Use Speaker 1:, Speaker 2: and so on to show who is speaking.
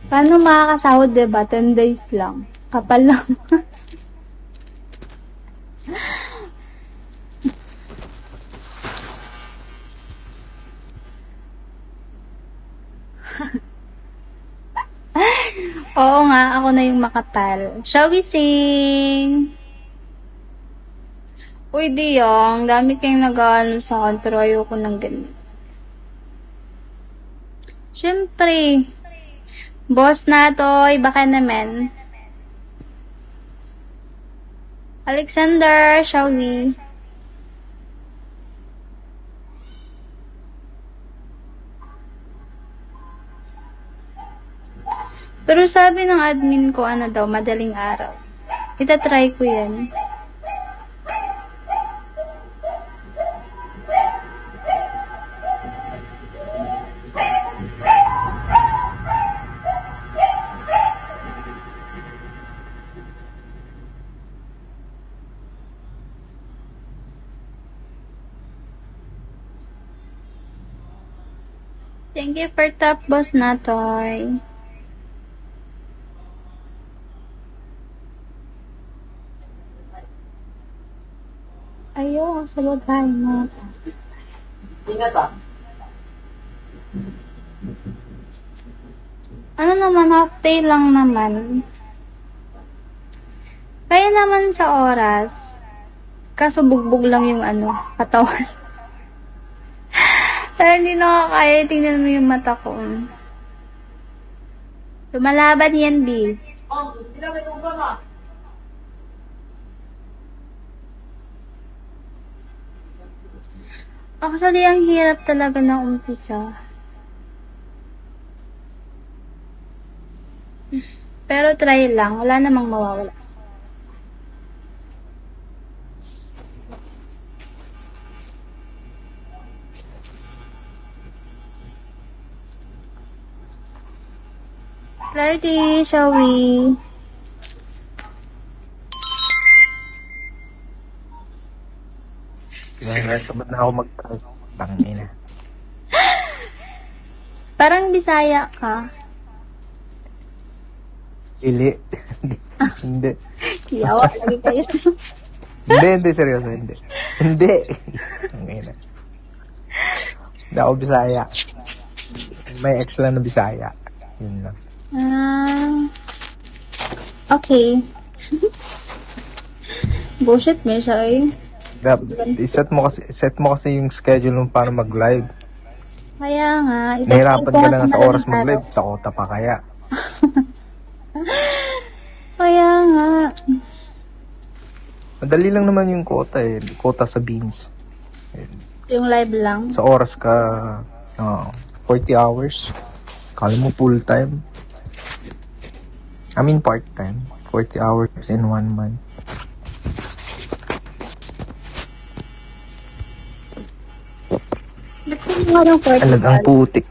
Speaker 1: Paano makakasahod, diba? 10 days lang. Kapal lang. Oo nga, ako na yung makapal. Shall we sing? Uy, Diyong, dami kayong nag-ano sa akin, pero ayoko ng ganun. Siyempre, boss na to, baka naman. Alexander, shall we? Pero sabi ng admin ko, ano daw, madaling araw. Itatry ko yan. Thank you for top, boss na toy. Ayaw, sa babae mo.
Speaker 2: Ingat ba?
Speaker 1: Ano naman, half day lang naman. Kaya naman sa oras, kaso bugbog lang yung ano, katawan. Pero hindi nakakaya, tingnan mo yung mata ko. Lumalaban yan, B. Actually, ang hirap talaga ng umpisa. Pero try lang, wala namang mawawala. Clarity, shall we?
Speaker 3: Tamad na ako mag-type. Tangina.
Speaker 1: Parang Bisaya ka.
Speaker 3: Ili. Hindi.
Speaker 1: Yawa lagi kayo.
Speaker 3: Hindi, seryoso, hindi. Hindi. Tangina. Hindi ako Bisaya. May ex lang na Bisaya. Yun lang.
Speaker 1: Okay. Bullshit me siya eh.
Speaker 3: Set mo kasi yung schedule mo para mag-live.
Speaker 1: Kaya nga.
Speaker 3: Nahirapan ka na nga sa oras mag-live. Sa kota pa kaya.
Speaker 1: Kaya nga.
Speaker 3: Madali lang naman yung quota eh. Quota sa beans.
Speaker 1: Yung live lang.
Speaker 3: Sa oras ka 40 hours. Kala mo full time. I mean part-time. 40 hours in 1 month.
Speaker 1: Ba't sino nga ng 40
Speaker 3: Talagang
Speaker 1: hours?
Speaker 3: putik.